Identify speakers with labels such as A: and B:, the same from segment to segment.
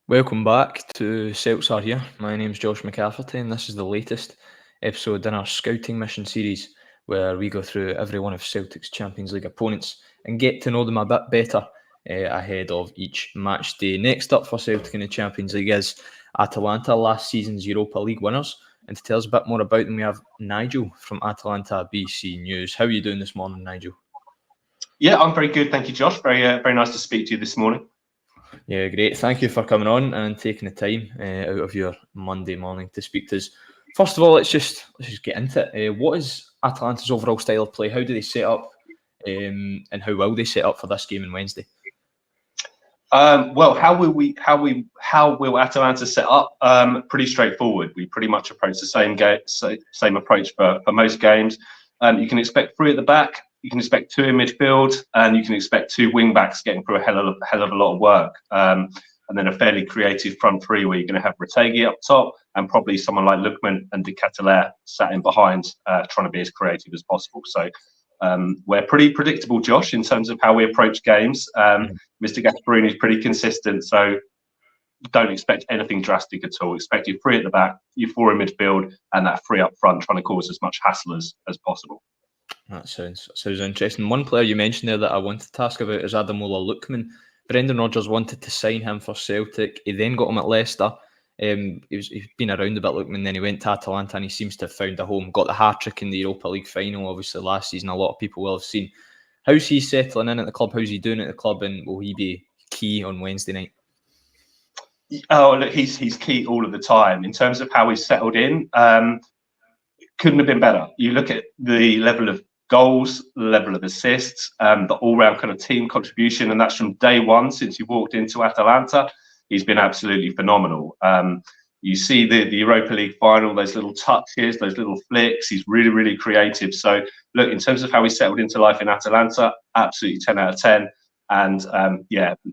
A: Welcome back to Celts Are Here. My name's Josh McCafferty, and this is the latest episode in our scouting mission series, where we go through every one of Celtic's Champions League opponents and get to know them a bit better ahead of each match day. Next up for Celtic in the Champions League is Atalanta, last season's Europa League winners. And to tell us a bit more about them, we have Nigel from Atalanta BC News. How are you doing this morning, Nigel?
B: Yeah, I'm very good. Thank you, Josh. Very nice to speak to you this morning.
A: Yeah, great. Thank you for coming on and taking the time out of your Monday morning to speak to us. First of all, let's just get into it. What is Atalanta's overall style of play? How do they set up, and how will they set up for this game on Wednesday?
B: Well, how will Atalanta set up? Pretty straightforward. We pretty much approach the same approach for most games. You can expect three at the back. You can expect two in midfield, and you can expect two wing backs getting through a hell of a lot of work. And then a fairly creative front three where you're going to have Retegi up top and probably someone like Lookman and De Ketelaere sat in behind, trying to be as creative as possible. So we're pretty predictable, Josh, in terms of how we approach games. Mr. Gasperini is pretty consistent, so don't expect anything drastic at all. Expect your three at the back, your four in midfield, and that three up front, trying to cause as much hassle as possible.
A: That sounds interesting. One player you mentioned there that I wanted to ask about is Ademola Lookman. Brendan Rodgers wanted to sign him for Celtic. He then got him at Leicester. He's been around a bit, Lookman. Then he went to Atalanta and he seems to have found a home. Got the hat-trick in the Europa League final, obviously, last season. A lot of people will have seen. How's he settling in at the club? How's he doing at the club? And will he be key on Wednesday night?
B: Oh, look, he's key all of the time. In terms of how he's settled in, couldn't have been better. You look at the level of goals, the level of assists, the all-round kind of team contribution, and that's from day one since he walked into Atalanta. He's been absolutely phenomenal. You see the Europa League final, those little touches, those little flicks. He's really, really creative. So, look, in terms of how he settled into life in Atalanta, absolutely 10 out of 10. And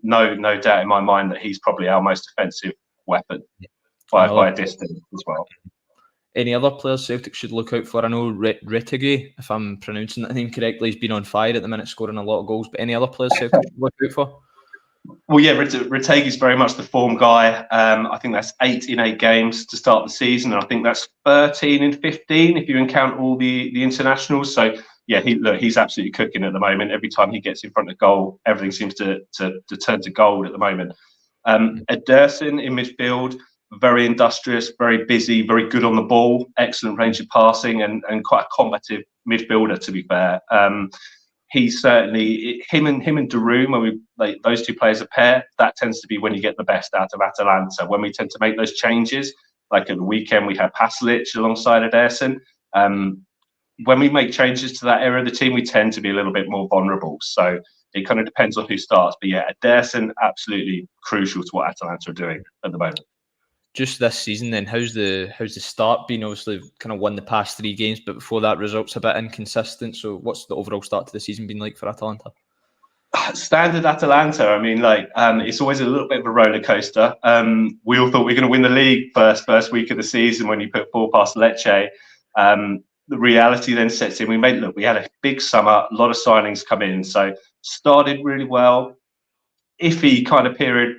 B: no doubt in my mind that he's probably our most offensive weapon by a distance as well.
A: Any other players Celtic should look out for? I know Retegi, if I'm pronouncing that name correctly, he's been on fire at the minute, scoring a lot of goals. But any other players Celtic should look out for?
B: Well, yeah, Retegi is very much the form guy. I think that's 8 in 8 games to start the season, and I think that's 13 in 15 if you count all the internationals. So yeah, he's absolutely cooking at the moment. Every time he gets in front of goal, everything seems to turn to gold at the moment. Ederson in midfield, very industrious, very busy, very good on the ball, excellent range of passing, and quite a combative midfielder, to be fair. He's certainly him and Darum, when those two players a pair, that tends to be when you get the best out of Atalanta. When we tend to make those changes, like at the weekend we had Pasalic alongside Ederson. When we make changes to that area of the team, we tend to be a little bit more vulnerable. So it kind of depends on who starts. But yeah, Ederson, absolutely crucial to what Atalanta are doing at the moment.
A: Just this season, then, how's the start been? Obviously, kind of won the past 3 games, but before that, results a bit inconsistent. So, what's the overall start to the season been like for Atalanta?
B: Standard Atalanta. I mean, it's always a little bit of a roller coaster. We all thought we were going to win the league first week of the season when you put 4 past Lecce. The reality then sets in. We had a big summer, a lot of signings come in, so started really well. Iffy kind of period.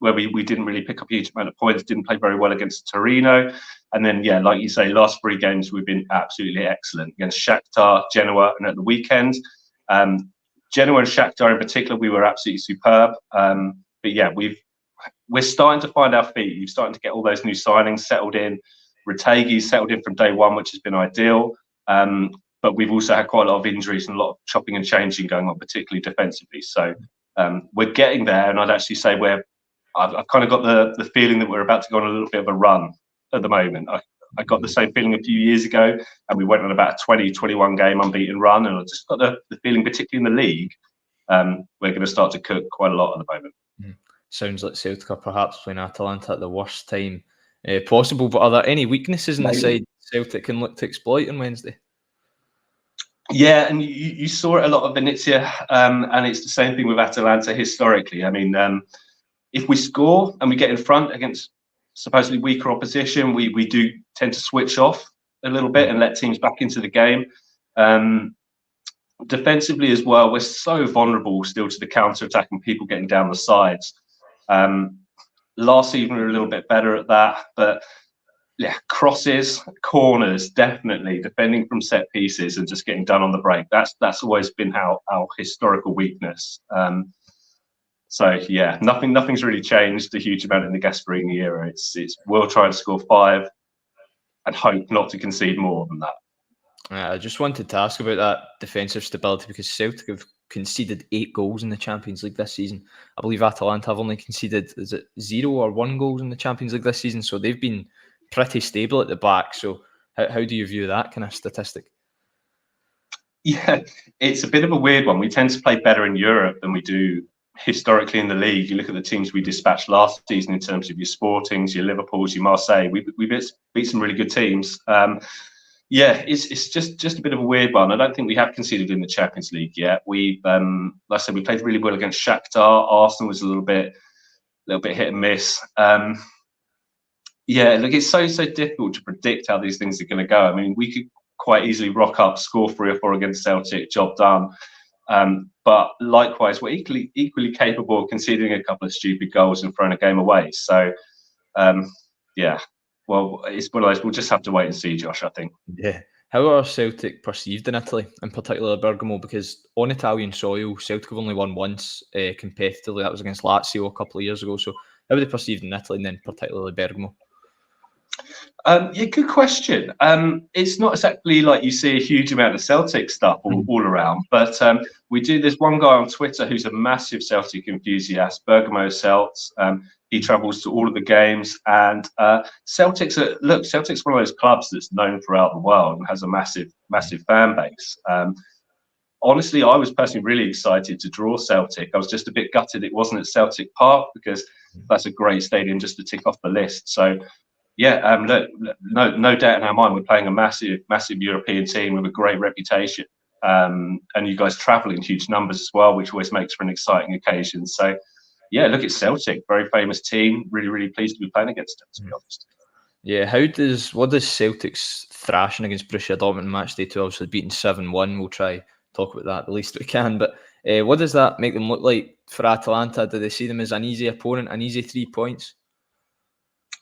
B: Where we didn't really pick up a huge amount of points, didn't play very well against Torino. And then, yeah, like you say, last 3 games, we've been absolutely excellent against Shakhtar, Genoa, and at the weekend. Genoa and Shakhtar in particular, we were absolutely superb. But yeah, we're starting to find our feet. We're starting to get all those new signings settled in. Retegi settled in from day one, which has been ideal. But we've also had quite a lot of injuries and a lot of chopping and changing going on, particularly defensively. So we're getting there, and I'd actually say I've kind of got the feeling that we're about to go on a little bit of a run at the moment. I got the same feeling a few years ago, and we went on about a 20-21 game unbeaten run, and I just got the feeling, particularly in the league, we're going to start to cook quite a lot at the moment.
A: Sounds like Celtic are perhaps playing Atalanta at the worst time possible, but are there any weaknesses in the side Celtic can look to exploit on Wednesday?
B: Yeah, and you saw it a lot of Venezia, and it's the same thing with Atalanta historically. I mean, if we score and we get in front against supposedly weaker opposition, we do tend to switch off a little bit and let teams back into the game. Defensively as well, we're so vulnerable still to the counter-attack and people getting down the sides. Last season we were a little bit better at that, but yeah, crosses, corners, definitely defending from set pieces and just getting done on the break. That's always been our historical weakness. So yeah, nothing's really changed a huge amount in the Gasperini era. It's we'll try and score 5 and hope not to concede more than that.
A: I just wanted to ask about that defensive stability because Celtic have conceded 8 goals in the Champions League this season. I believe Atalanta have only conceded, is it 0 or 1 goals in the Champions League this season? So they've been pretty stable at the back. So how do you view that kind of statistic?
B: Yeah, it's a bit of a weird one. We tend to play better in Europe than we do historically in the league. You look at the teams we dispatched last season in terms of your Sportings, your Liverpools, your Marseille. We beat some really good teams. Yeah, it's just a bit of a weird one. I don't think we have conceded in the Champions League yet. We've, like I said, we played really well against Shakhtar. Arsenal was a little bit hit and miss. Yeah, look, it's so difficult to predict how these things are going to go. I mean, we could quite easily rock up, score 3 or 4 against Celtic, job done. But likewise, we're equally capable of conceding a couple of stupid goals and throwing a game away. So, yeah. Well, it's one of those. We'll just have to wait and see, Josh, I think.
A: Yeah. How are Celtic perceived in Italy, in particular Bergamo? Because on Italian soil, Celtic have only won once competitively. That was against Lazio a couple of years ago. So how are they perceived in Italy and then particularly Bergamo?
B: Yeah, good question. It's not exactly like you see a huge amount of Celtic stuff all around, but we do. There's one guy on Twitter who's a massive Celtic enthusiast, Bergamo Celts. He travels to all of the games, and Celtic's one of those clubs that's known throughout the world and has a massive fan base. Honestly, I was personally really excited to draw Celtic. I was just a bit gutted it wasn't at Celtic Park because that's a great stadium just to tick off the list. So. Yeah, look, no doubt in our mind, we're playing a massive European team with a great reputation, and you guys travel in huge numbers as well, which always makes for an exciting occasion. So, yeah, look at Celtic, very famous team. Really pleased to be playing against them, to be honest.
A: Yeah, what does Celtic's thrashing against Borussia Dortmund match day 2, obviously beating 7-1? We'll try talk about that the least we can. But what does that make them look like for Atalanta? Do they see them as an easy opponent, an easy 3 points?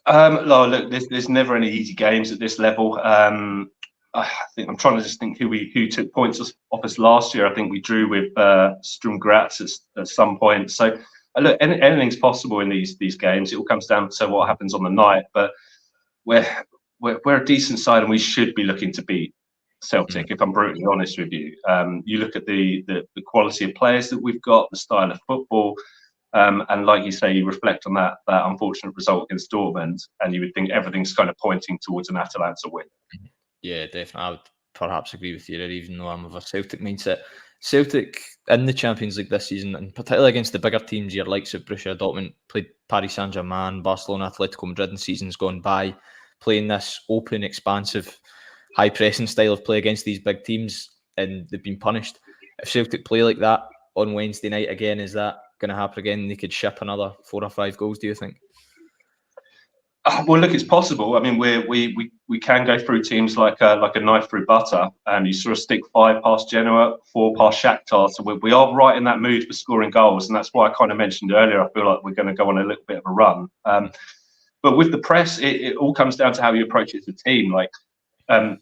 B: Look, there's never any easy games at this level. I think I'm trying to just think who took points off us last year. I think we drew with Sturm Graz at some point. So look, anything's possible in these games. It all comes down to what happens on the night. But we're a decent side, and we should be looking to beat Celtic. If I'm brutally honest with you, you look at the quality of players that we've got, the style of football. And like you say, you reflect on that unfortunate result against Dortmund, and you would think everything's kind of pointing towards an Atalanta win.
A: Yeah, definitely. I would perhaps agree with you there, even though I'm of a Celtic mindset. Celtic in the Champions League this season, and particularly against the bigger teams, your likes of Borussia Dortmund, played Paris Saint-Germain, Barcelona, Atletico Madrid in seasons gone by, playing this open, expansive, high-pressing style of play against these big teams, and they've been punished. If Celtic play like that on Wednesday night again, is that going to happen again? They could ship another 4 or 5 goals, do you think?
B: Well, look, it's possible. I mean, we can go through teams like a knife through butter. You sort of stick 5 past Genoa, 4 past Shakhtar. So we are right in that mood for scoring goals, and that's why I kind of mentioned earlier. I feel like we're going to go on a little bit of a run. But with the press, it all comes down to how you approach it as a team. Like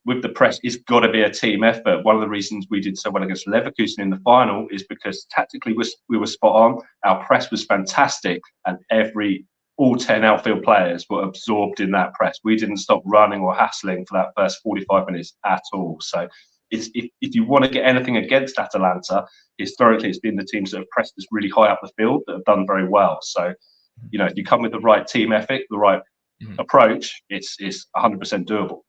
B: with the press, it's got to be a team effort. One of the reasons we did so well against Leverkusen in the final is because tactically we were spot on. Our press was fantastic, and all 10 outfield players were absorbed in that press. We didn't stop running or hassling for that first 45 minutes at all. So if you want to get anything against Atalanta, historically it's been the teams that have pressed us really high up the field that have done very well. So, if you come with the right team ethic, the right approach, it's 100% doable.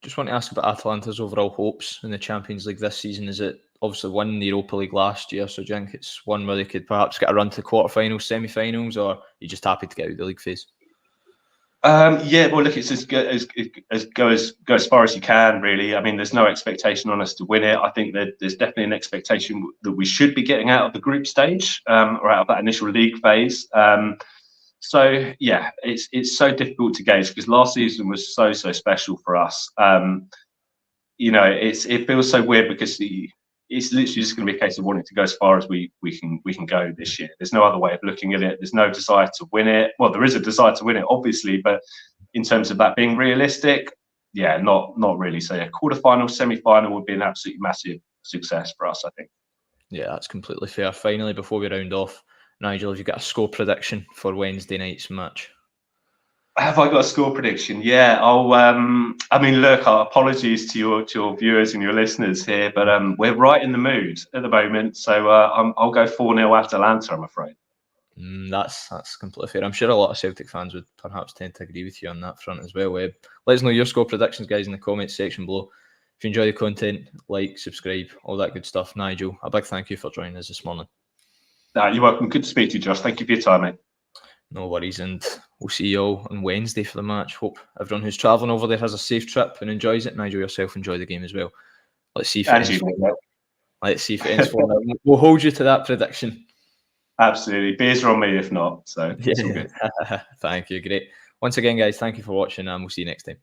A: Just want to ask about Atalanta's overall hopes in the Champions League this season. Is it obviously won the Europa League last year, so do you think it's one where they could perhaps get a run to quarterfinals, semi-finals, or are you just happy to get out of the league phase?
B: Yeah, well, look, it's go as far as you can, really. I mean, there's no expectation on us to win it. I think that there's definitely an expectation that we should be getting out of the group stage or out of that initial league phase. So yeah, it's so difficult to gauge because last season was so special for us. It feels so weird because it's literally just going to be a case of wanting to go as far as we can go this year. There's no other way of looking at it. There's no desire to win it. Well, there is a desire to win it, obviously, but in terms of that being realistic, yeah, not really. So yeah, quarterfinal, semi-final would be an absolutely massive success for us, I think.
A: Yeah, that's completely fair. Finally, before we round off, Nigel, have you got a score prediction for Wednesday night's match?
B: Have I got a score prediction? Yeah, I mean, look, apologies to your viewers and your listeners here, but we're right in the mood at the moment, so I'll go 4-0 Atalanta, I'm afraid.
A: That's completely fair. I'm sure a lot of Celtic fans would perhaps tend to agree with you on that front as well. Let us know your score predictions, guys, in the comments section below. If you enjoy the content, like, subscribe, all that good stuff. Nigel, a big thank you for joining us this morning.
B: You're welcome. Good to speak to you, Josh. Thank you for your time, mate.
A: No worries, and we'll see you all on Wednesday for the match. Hope everyone who's travelling over there has a safe trip and enjoys it. Nigel, yourself, enjoy the game as well. Let's see if it ends 4-0. Let's see if it ends 4-0. We'll hold you to that prediction.
B: Absolutely. Beers are on me if not. So it's all good.
A: Thank you. Great. Once again, guys, thank you for watching, and we'll see you next time.